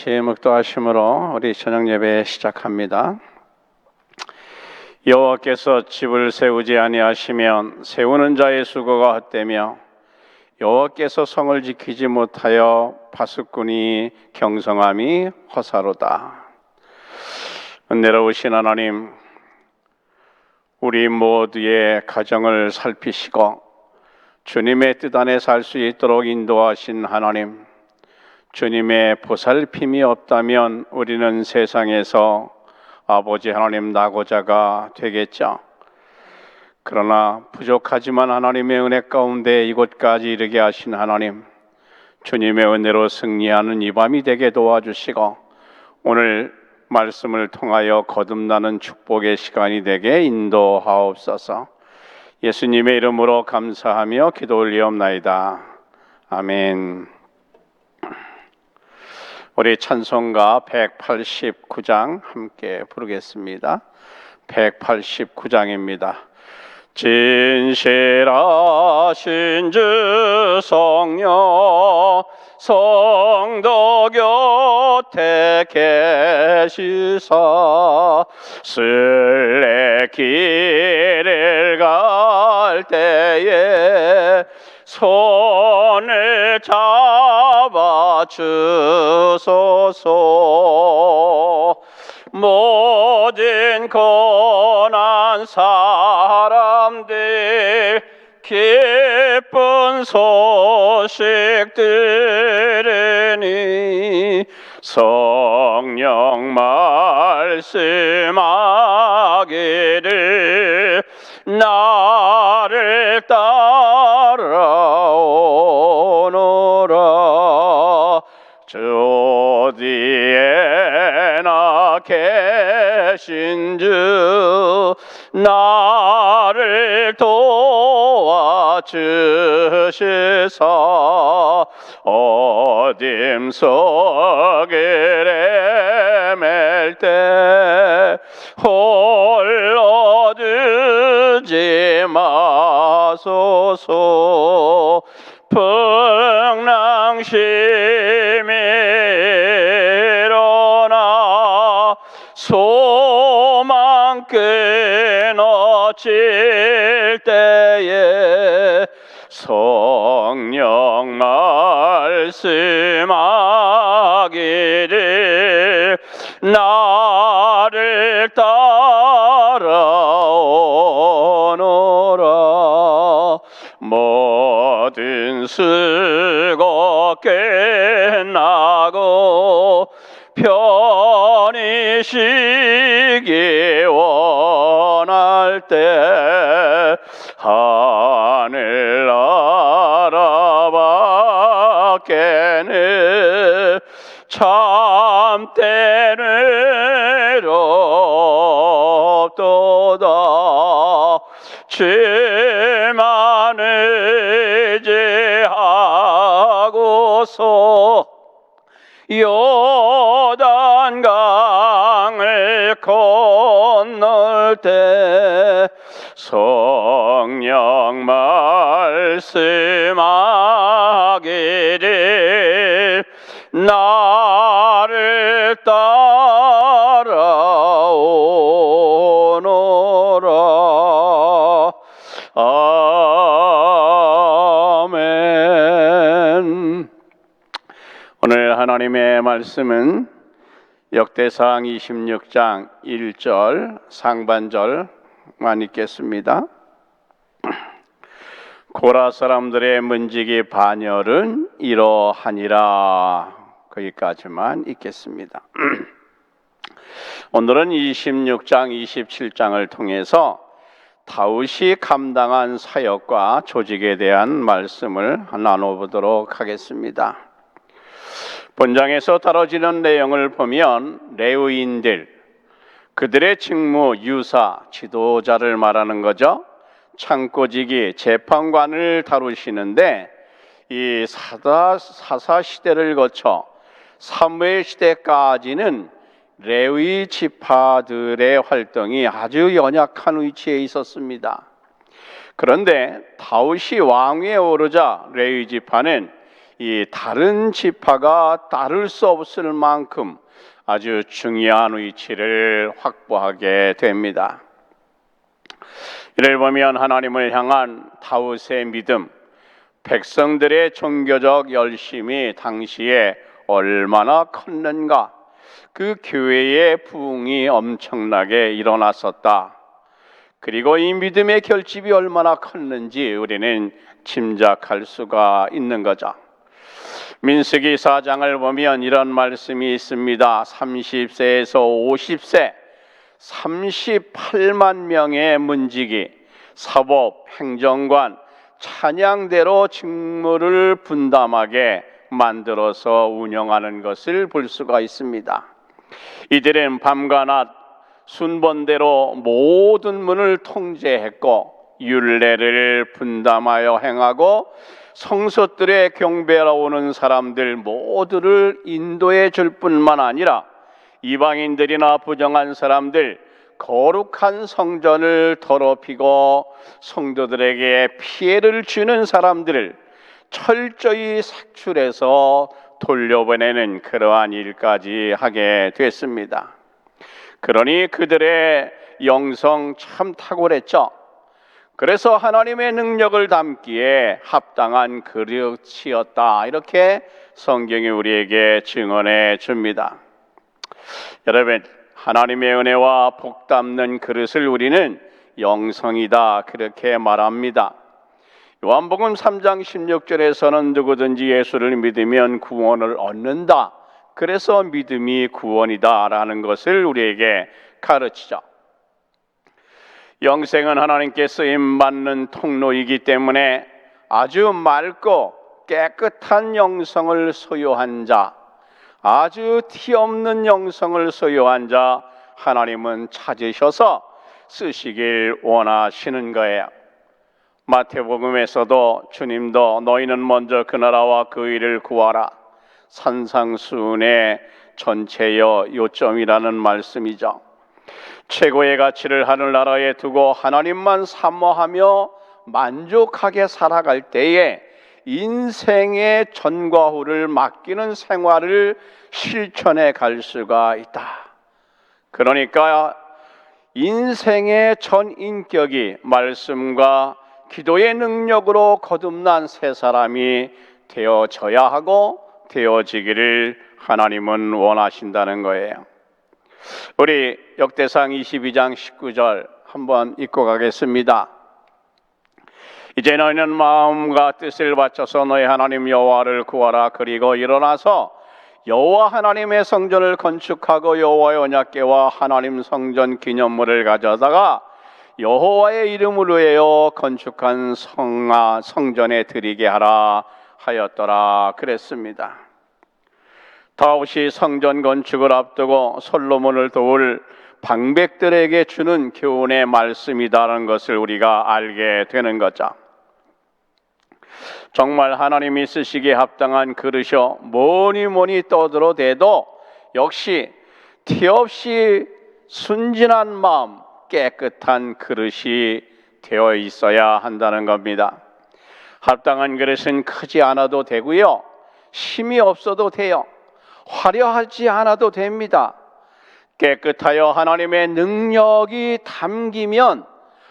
같이 묵도하심으로 우리 저녁 예배 시작합니다. 여호와께서 집을 세우지 아니하시면 세우는 자의 수고가 헛되며 여호와께서 성을 지키지 못하여 파수꾼이 경성함이 허사로다. 은혜로우신 하나님, 우리 모두의 가정을 살피시고 주님의 뜻 안에 살 수 있도록 인도하신 하나님, 주님의 보살핌이 없다면 우리는 세상에서 아버지 하나님 나고자가 되겠죠. 그러나 부족하지만 하나님의 은혜 가운데 이곳까지 이르게 하신 하나님, 주님의 은혜로 승리하는 이 밤이 되게 도와주시고 오늘 말씀을 통하여 거듭나는 축복의 시간이 되게 인도하옵소서. 예수님의 이름으로 감사하며 기도 올리옵나이다. 아멘. 우리 찬송가 189장 함께 부르겠습니다. 189장입니다. 진실하신 주 성령 성도 곁에 계시사 쓸래 길을 갈 때에 손을 잡아 주소서. 모든 고난 사람들 기쁜 소식 들으니 성령 말씀하기를 나를 따라오노라. 주 어디에나 계신 주 나를 도와주시사 어둠 속을 헤맬 때 홀로 두지 마소서. 풍랑심이 일어나 소망 끊어질 때에 성령 말씀하기를 나를 따라오노라. 모든 수고 끝나고 편히 쉬기 원할 때 하늘나라 밖에는 참되는 없도다. 주만 의지하고서 요단강을 건널 때 성령 말씀하기를 나를 따라오노라. 아멘. 오늘 하나님의 말씀은 역대상 26장 1절 상반절만 읽겠습니다. 고라 사람들의 문지기 반열은 이러하니라. 거기까지만 읽겠습니다. 오늘은 26장 27장을 통해서 다윗이 감당한 사역과 조직에 대한 말씀을 나눠보도록 하겠습니다. 본장에서 다뤄지는 내용을 보면 레위인들, 그들의 직무, 유사, 지도자를 말하는 거죠. 창고지기, 재판관을 다루시는데 이 사사 시대를 거쳐 사무엘 시대까지는 레위 지파들의 활동이 아주 연약한 위치에 있었습니다. 그런데 다윗이 왕위에 오르자 레위 지파는 이 다른 지파가 따를 수 없을 만큼 아주 중요한 위치를 확보하게 됩니다. 이를 보면 하나님을 향한 다윗의 믿음, 백성들의 종교적 열심이 당시에 얼마나 컸는가, 그 교회의 부흥이 엄청나게 일어났었다. 그리고 이 믿음의 결집이 얼마나 컸는지 우리는 짐작할 수가 있는 거죠. 민수기 4장을 보면 이런 말씀이 있습니다. 30세에서 50세 38만 명의 문지기, 사법, 행정관, 찬양대로 직무를 분담하게 만들어서 운영하는 것을 볼 수가 있습니다. 이들은 밤과 낮 순번대로 모든 문을 통제했고 율례를 분담하여 행하고 성소들에 경배하러 오는 사람들 모두를 인도해 줄 뿐만 아니라 이방인들이나 부정한 사람들, 거룩한 성전을 더럽히고 성도들에게 피해를 주는 사람들을 철저히 색출해서 돌려보내는 그러한 일까지 하게 됐습니다. 그러니 그들의 영성 참 탁월했죠. 그래서 하나님의 능력을 담기에 합당한 그릇이었다, 이렇게 성경이 우리에게 증언해 줍니다. 여러분, 하나님의 은혜와 복 담는 그릇을 우리는 영성이다, 그렇게 말합니다. 요한복음 3장 16절에서는 누구든지 예수를 믿으면 구원을 얻는다, 그래서 믿음이 구원이다 라는 것을 우리에게 가르치죠. 영생은 하나님께 쓰임받는 통로이기 때문에 아주 맑고 깨끗한 영성을 소유한 자, 아주 티 없는 영성을 소유한 자 하나님은 찾으셔서 쓰시길 원하시는 거예요. 마태복음에서도 주님도 너희는 먼저 그 나라와 그 의를 구하라, 산상수훈의 전체여 요점이라는 말씀이죠. 최고의 가치를 하늘나라에 두고 하나님만 사모하며 만족하게 살아갈 때에 인생의 전과 후를 맡기는 생활을 실천해 갈 수가 있다. 그러니까 인생의 전 인격이 말씀과 기도의 능력으로 거듭난 새 사람이 되어져야 하고 되어지기를 하나님은 원하신다는 거예요. 우리 역대상 22장 19절 한번 읽고 가겠습니다. 이제 너희는 마음과 뜻을 바쳐서 너희 하나님 여호와를 구하라. 그리고 일어나서 여호와 하나님의 성전을 건축하고 여호와의 언약궤와 하나님 성전 기념물을 가져다가 여호와의 이름으로 해여 건축한 성전에 드리게 하라 하였더라 그랬습니다. 다윗이 성전 건축을 앞두고 솔로몬을 도울 방백들에게 주는 교훈의 말씀이다라는 것을 우리가 알게 되는 거죠. 정말 하나님이 쓰시기에 합당한 그릇이요 뭐니 떠들어대도 역시 티 없이 순진한 마음, 깨끗한 그릇이 되어 있어야 한다는 겁니다. 합당한 그릇은 크지 않아도 되고요, 힘이 없어도 돼요, 화려하지 않아도 됩니다. 깨끗하여 하나님의 능력이 담기면,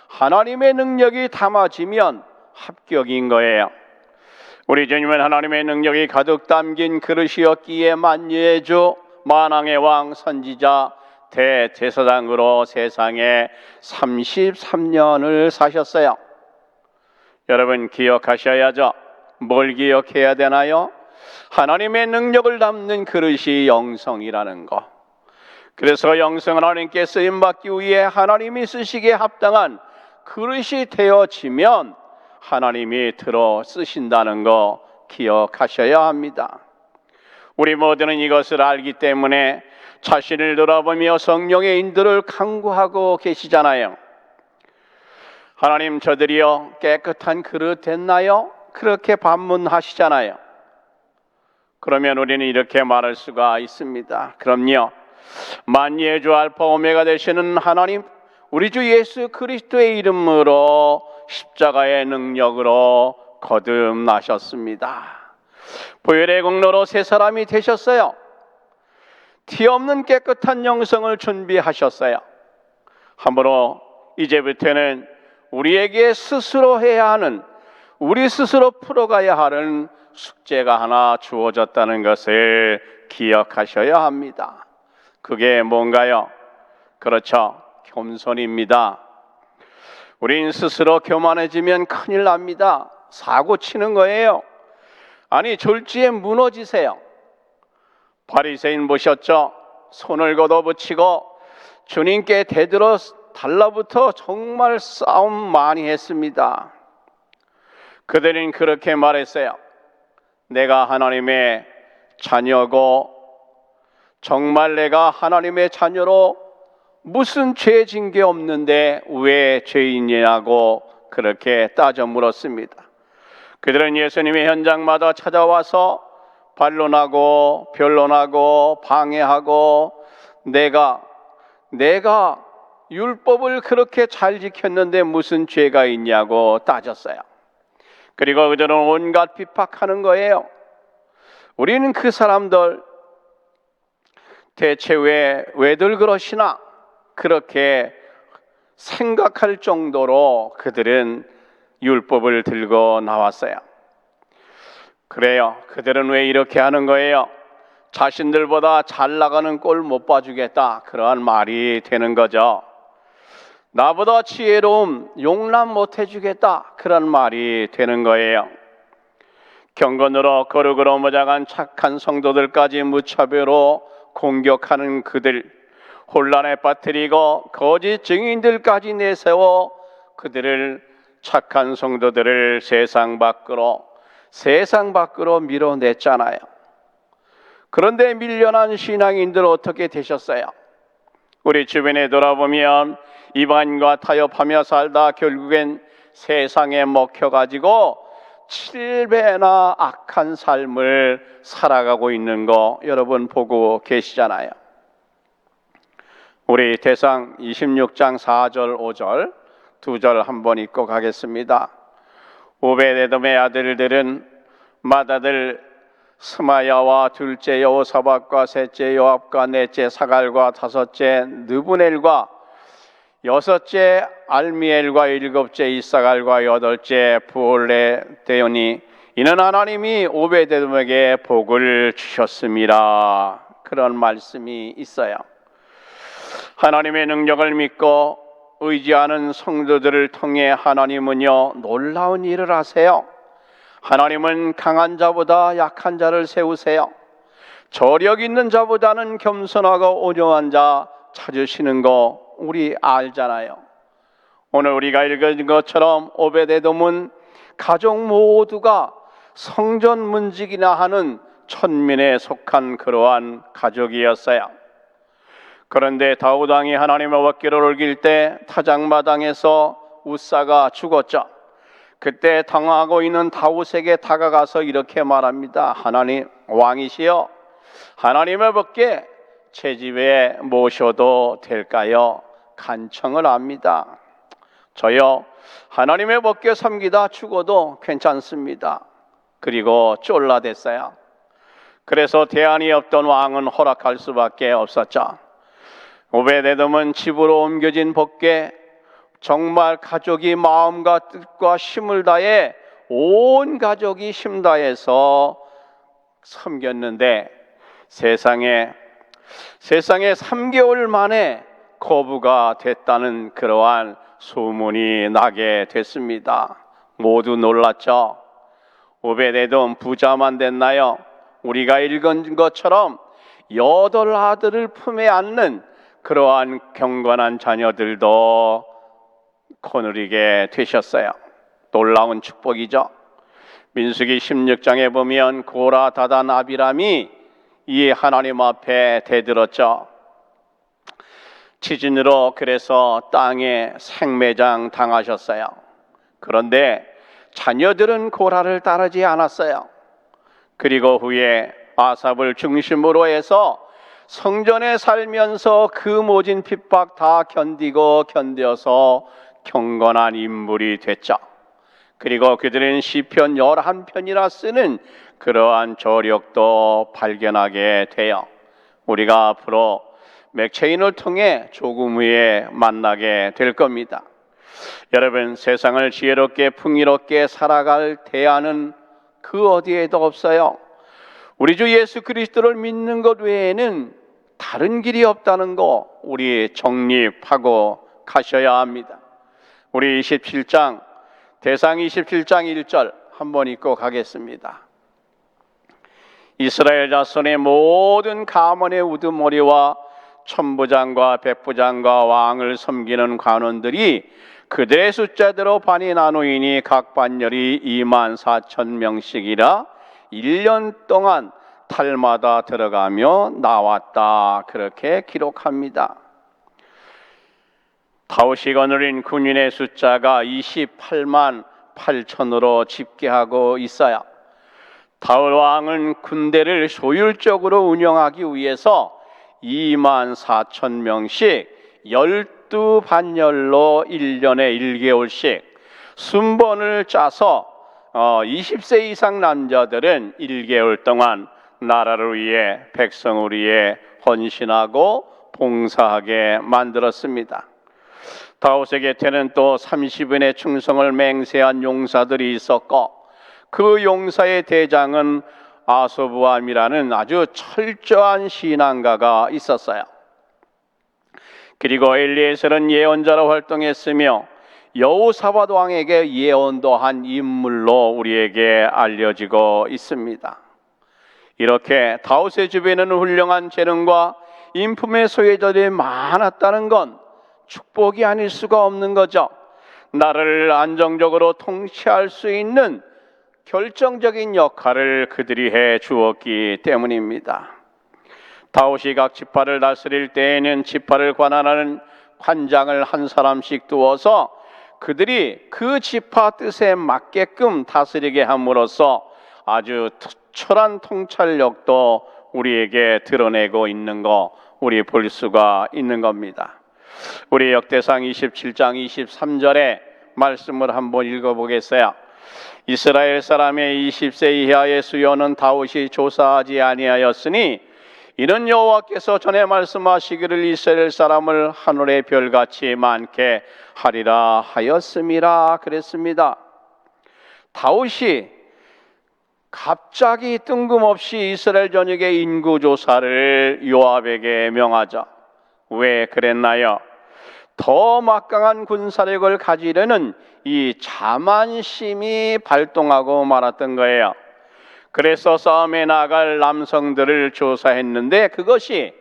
하나님의 능력이 담아지면 합격인 거예요. 우리 주님은 하나님의 능력이 가득 담긴 그릇이었기에 만유의 주, 만왕의 왕, 선지자, 대제사장으로 세상에 33년을 사셨어요. 여러분 기억하셔야죠. 뭘 기억해야 되나요? 하나님의 능력을 담는 그릇이 영성이라는 거. 그래서 영성은 하나님께 쓰임받기 위해 하나님이 쓰시기에 합당한 그릇이 되어지면 하나님이 들어 쓰신다는 거 기억하셔야 합니다. 우리 모두는 이것을 알기 때문에 자신을 돌아보며 성령의 인도를 간구하고 계시잖아요. 하나님, 저들이여 깨끗한 그릇 됐나요? 그렇게 반문하시잖아요. 그러면 우리는 이렇게 말할 수가 있습니다. 그럼요, 만유의 주 알파 오메가 되시는 하나님, 우리 주 예수 그리스도의 이름으로 십자가의 능력으로 거듭나셨습니다. 보혈의 공로로 새 사람이 되셨어요. 티 없는 깨끗한 영성을 준비하셨어요. 함으로 이제부터는 우리에게 스스로 해야 하는, 우리 스스로 풀어가야 하는 숙제가 하나 주어졌다는 것을 기억하셔야 합니다. 그게 뭔가요? 그렇죠, 겸손입니다. 우린 스스로 교만해지면 큰일 납니다. 사고 치는 거예요. 아니, 졸지에 무너지세요. 바리새인 보셨죠? 손을 걷어붙이고 주님께 대들어 달라붙어 정말 싸움 많이 했습니다. 그들은 그렇게 말했어요. 내가 하나님의 자녀고, 정말 내가 하나님의 자녀로 무슨 죄 진 게 없는데 왜 죄인이냐고 그렇게 따져 물었습니다. 그들은 예수님의 현장마다 찾아와서 반론하고 변론하고 방해하고 내가 율법을 그렇게 잘 지켰는데 무슨 죄가 있냐고 따졌어요. 그리고 그들은 온갖 핍박하는 거예요. 우리는 그 사람들 대체 왜들 그러시나 그렇게 생각할 정도로 그들은 율법을 들고 나왔어요. 그래요. 그들은 왜 이렇게 하는 거예요? 자신들보다 잘 나가는 꼴 못 봐주겠다, 그러한 말이 되는 거죠. 나보다 지혜로움 용납 못 해주겠다, 그런 말이 되는 거예요. 경건으로 거룩으로 무장한 착한 성도들까지 무차별로 공격하는 그들, 혼란에 빠뜨리고 거짓 증인들까지 내세워 그들을, 착한 성도들을 세상 밖으로 밀어냈잖아요. 그런데 밀려난 신앙인들 어떻게 되셨어요? 우리 주변에 돌아보면 이방인과 타협하며 살다 결국엔 세상에 먹혀가지고 7배나 악한 삶을 살아가고 있는 거 여러분 보고 계시잖아요. 우리 대상 26장 4절 5절 두 절 한번 읽고 가겠습니다. 오베데돔의 아들들은 맏아들 스마야와 둘째 여호사밧과 셋째 요압과 넷째 사갈과 다섯째 느부넬과 여섯째 알미엘과 일곱째 이사갈과 여덟째 부올레데오니 이는 하나님이 오베데돔에게 복을 주셨습니다. 그런 말씀이 있어요. 하나님의 능력을 믿고 의지하는 성도들을 통해 하나님은요 놀라운 일을 하세요. 하나님은 강한 자보다 약한 자를 세우세요. 저력 있는 자보다는 겸손하고 온유한 자 찾으시는 거 우리 알잖아요. 오늘 우리가 읽은 것처럼 오베데돔은 가족 모두가 성전 문직이나 하는 천민에 속한 그러한 가족이었어요. 그런데 다윗 왕이 하나님의 ვალ기를 올길 때 타작마당에서 웃사가 죽었죠. 그때 당하고 있는 다윗에게 다가가서 이렇게 말합니다. 하나님 왕이시여, 하나님의 법궤 제 집에 모셔도 될까요? 간청을 합니다. 저요 하나님의 법궤 섬기다 죽어도 괜찮습니다. 그리고 쫄라댔어요. 그래서 대안이 없던 왕은 허락할 수밖에 없었죠. 오베데돔은 집으로 옮겨진 법궤, 정말 가족이 마음과 뜻과 힘을 다해 온 가족이 힘 다해서 섬겼는데 세상에 3개월 만에 거부가 됐다는 그러한 소문이 나게 됐습니다. 모두 놀랐죠. 오베데돔 부자만 됐나요? 우리가 읽은 것처럼 8 아들을 품에 안는 그러한 경건한 자녀들도 거느리게 되셨어요. 놀라운 축복이죠. 민수기 16장에 보면 고라, 다단, 아비람이 이 하나님 앞에 대들었죠. 지진으로 그래서 땅에 생매장 당하셨어요. 그런데 자녀들은 고라를 따르지 않았어요. 그리고 후에 아삽을 중심으로 해서 성전에 살면서 그 모진 핍박 다 견디고 견뎌서 경건한 인물이 됐죠. 그리고 그들은 시편 11편이나 쓰는 그러한 저력도 발견하게 되어 우리가 앞으로 맥체인을 통해 조금 후에 만나게 될 겁니다. 여러분, 세상을 지혜롭게 풍요롭게 살아갈 대안은 그 어디에도 없어요. 우리 주 예수 그리스도를 믿는 것 외에는 다른 길이 없다는 거 우리 정립하고 가셔야 합니다. 우리 27장 대상 27장 1절 한번 읽고 가겠습니다. 이스라엘 자손의 모든 가문의 우두머리와 천부장과 백부장과 왕을 섬기는 관원들이 그들의 숫자대로 반이 나누이니 각 반열이 24,000명씩이라 1년 동안 달마다 들어가며 나왔다. 그렇게 기록합니다. 다윗이 거느린 군인의 숫자가 28만 8천으로 집계하고 있어요. 다윗 왕은 군대를 효율적으로 운영하기 위해서 24,000명씩 12반열로 1년에 1개월씩 순번을 짜서 20세 이상 남자들은 1개월 동안 나라를 위해 백성을 위해 헌신하고 봉사하게 만들었습니다. 다윗의 곁에는 또 30인의 충성을 맹세한 용사들이 있었고 그 용사의 대장은 아소부암이라는 아주 철저한 신앙가가 있었어요. 그리고 엘리에셀은 예언자로 활동했으며 여호사밧 왕에게 예언도 한 인물로 우리에게 알려지고 있습니다. 이렇게 다윗의 주변에는 훌륭한 재능과 인품의 소유자들이 많았다는 건 축복이 아닐 수가 없는 거죠. 나라를 안정적으로 통치할 수 있는 결정적인 역할을 그들이 해 주었기 때문입니다. 다윗이 각 지파를 다스릴 때에는 지파를 관할하는 관장을 한 사람씩 두어서 그들이 그 지파 뜻에 맞게끔 다스리게 함으로써 아주 특출한 통찰력도 우리에게 드러내고 있는 거 우리 볼 수가 있는 겁니다. 우리 역대상 27장 23절의 말씀을 한번 읽어보겠어요. 이스라엘 사람의 20세 이하의 수요는 다윗이 조사하지 아니하였으니 이는 여호와께서 전에 말씀하시기를 이스라엘 사람을 하늘의 별같이 많게 하리라 하였음이라 그랬습니다. 다윗이 갑자기 뜬금없이 이스라엘 전역의 인구조사를 요압에게 명하자. 왜 그랬나요? 더 막강한 군사력을 가지려는 이 자만심이 발동하고 말았던 거예요. 그래서 싸움에 나갈 남성들을 조사했는데 그것이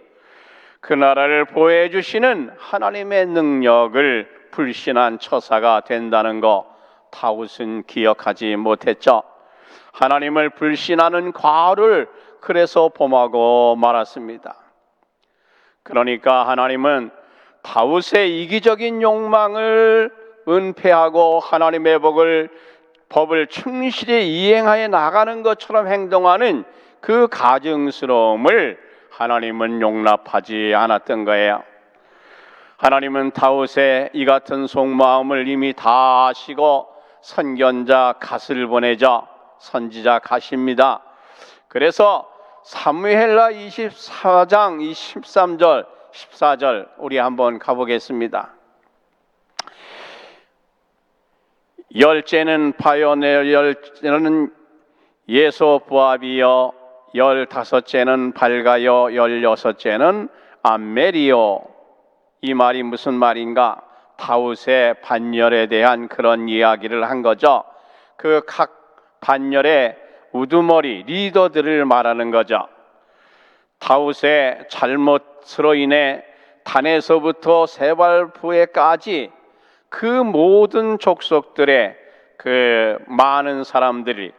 그 나라를 보호해 주시는 하나님의 능력을 불신한 처사가 된다는 거 다윗은 기억하지 못했죠. 하나님을 불신하는 과를 그래서 범하고 말았습니다. 그러니까 하나님은 다윗의 이기적인 욕망을 은폐하고 하나님의 법을 충실히 이행하여 나가는 것처럼 행동하는 그 가증스러움을 하나님은 용납하지 않았던 거예요. 하나님은 다윗의 이 같은 속마음을 이미 다 아시고 선견자 갓을 보내자 선지자 갓입니다. 그래서 사무엘하 24장 23절 14절 우리 한번 가보겠습니다. 열째는 바요네 열째는 예소부압이요 15째는 발가요 16째는 암멜이요. 이 말이 무슨 말인가? 다윗의 반열에 대한 그런 이야기를 한 거죠. 그 각 반열의 우두머리 리더들을 말하는 거죠. 다윗의 잘못으로 인해 단에서부터 세발부에까지 그 모든 족속들의 그 많은 사람들이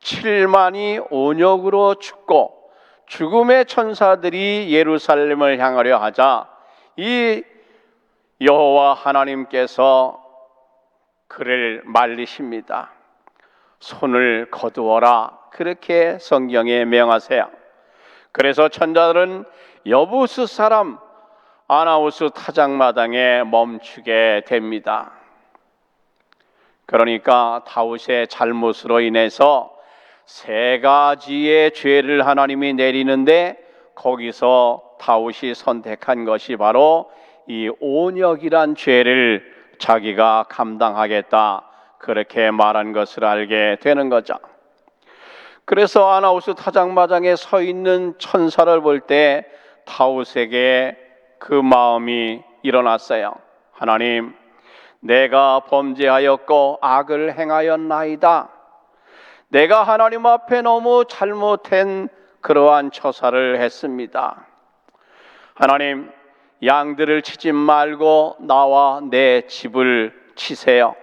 7만이 온역으로 죽고 죽음의 천사들이 예루살렘을 향하려 하자 이 여호와 하나님께서 그를 말리십니다. 손을 거두어라 그렇게 성경에 명하세요. 그래서 천사들은 여부스 사람 아나우스 타작마당에 멈추게 됩니다. 그러니까 다윗의 잘못으로 인해서 세 가지의 죄를 하나님이 내리는데 거기서 다윗이 선택한 것이 바로 이 온역이란 죄를 자기가 감당하겠다, 그렇게 말한 것을 알게 되는 거죠. 그래서 아나우스 타작마당에 서 있는 천사를 볼 때 다윗에게 그 마음이 일어났어요. 하나님, 내가 범죄하였고 악을 행하였나이다. 내가 하나님 앞에 너무 잘못된 그러한 처사를 했습니다. 하나님, 양들을 치지 말고 나와 내 집을 치세요.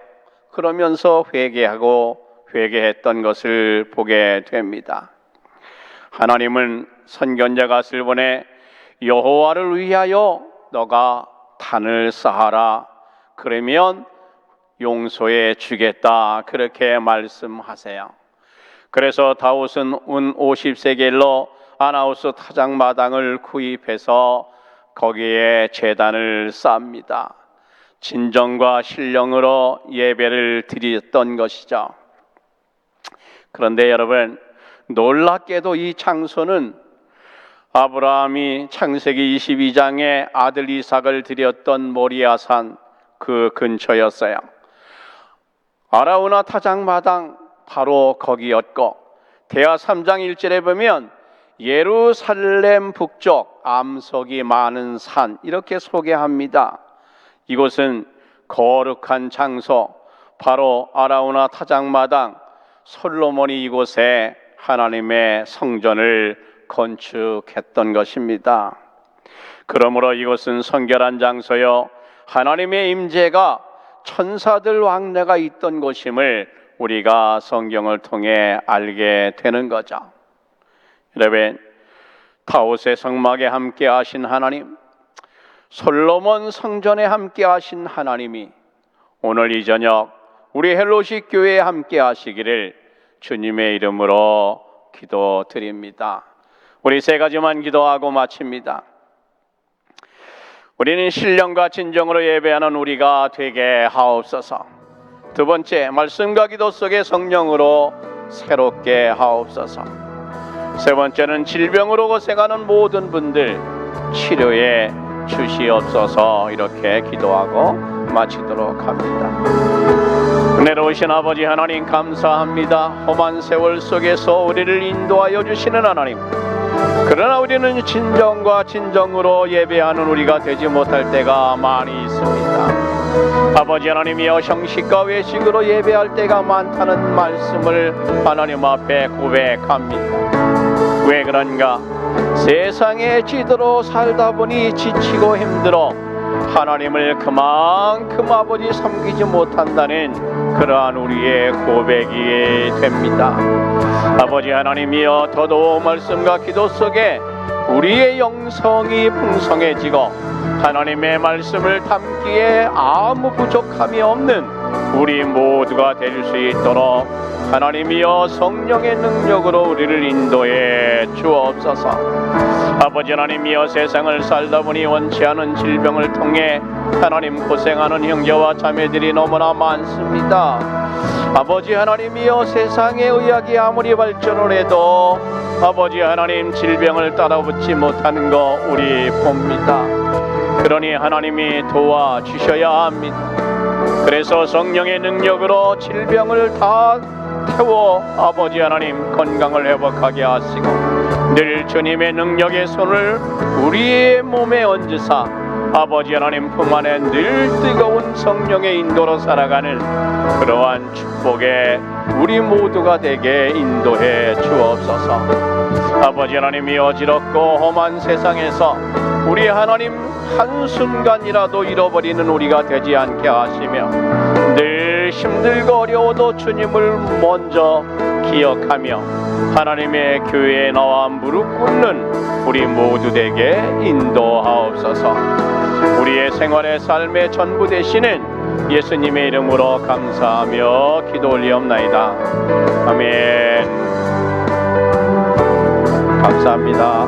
그러면서 회개했던 것을 보게 됩니다. 하나님은 선견자 갓을 보내 여호와를 위하여 너가 단을 쌓아라, 그러면 용서해 주겠다, 그렇게 말씀하세요. 그래서 다윗은 운 50세겔로 아나우스 타작마당을 구입해서 거기에 제단을 쌓습니다. 진정과 신령으로 예배를 드렸던 것이죠. 그런데 여러분, 놀랍게도 이 장소는 아브라함이 창세기 22장에 아들 이삭을 드렸던 모리아산 그 근처였어요. 아라우나 타작마당 바로 거기였고, 대하 3장 1절에 보면 예루살렘 북쪽 암석이 많은 산, 이렇게 소개합니다. 이곳은 거룩한 장소, 바로 아라우나 타작마당, 솔로몬이 이곳에 하나님의 성전을 건축했던 것입니다. 그러므로 이곳은 성결한 장소요, 하나님의 임재가 천사들 왕래가 있던 곳임을 우리가 성경을 통해 알게 되는 거죠. 여러분, 다윗의 성막에 함께 하신 하나님, 솔로몬 성전에 함께 하신 하나님이 오늘 이 저녁 우리 헬로시 교회에 함께 하시기를 주님의 이름으로 기도드립니다. 우리 세 가지만 기도하고 마칩니다. 우리는 신령과 진정으로 예배하는 우리가 되게 하옵소서. 두 번째, 말씀과 기도 속에 성령으로 새롭게 하옵소서. 세 번째는 질병으로 고생하는 모든 분들 치료해 주시옵소서. 이렇게 기도하고 마치도록 합니다. 은혜로우신 아버지 하나님, 감사합니다. 험한 세월 속에서 우리를 인도하여 주시는 하나님, 그러나 우리는 진정과 진정으로 예배하는 우리가 되지 못할 때가 많이 있습니다. 아버지 하나님이여, 형식과 외식으로 예배할 때가 많다는 말씀을 하나님 앞에 고백합니다. 왜 그런가? 세상의 지도로 살다 보니 지치고 힘들어 하나님을 그만큼 아버지 섬기지 못한다는 그러한 우리의 고백이 됩니다. 아버지 하나님이여, 더더욱 말씀과 기도 속에 우리의 영성이 풍성해지고 하나님의 말씀을 담기에 아무 부족함이 없는 우리 모두가 될 수 있도록 하나님이여 성령의 능력으로 우리를 인도해 주옵소서. 아버지 하나님이여, 세상을 살다 보니 원치 않은 질병을 통해 하나님 고생하는 형제와 자매들이 너무나 많습니다. 아버지 하나님이여, 세상의 의학이 아무리 발전을 해도 아버지 하나님 질병을 따라붙지 못하는 거 우리 봅니다. 그러니 하나님이 도와주셔야 합니다. 그래서 성령의 능력으로 질병을 다 태워 아버지 하나님 건강을 회복하게 하시고 늘 주님의 능력의 손을 우리의 몸에 얹으사 아버지 하나님 품 안에 늘 뜨거운 성령의 인도로 살아가는 그러한 축복에 우리 모두가 되게 인도해 주옵소서. 아버지 하나님이 어지럽고 험한 세상에서 우리 하나님 한순간이라도 잃어버리는 우리가 되지 않게 하시며 늘 힘들고 어려워도 주님을 먼저 기억하며 하나님의 교회에 나와 무릎 꿇는 우리 모두 되게 인도하옵소서. 우리의 생활의 삶의 전부 되시는 예수님의 이름으로 감사하며 기도 올리옵나이다. 아멘. 감사합니다.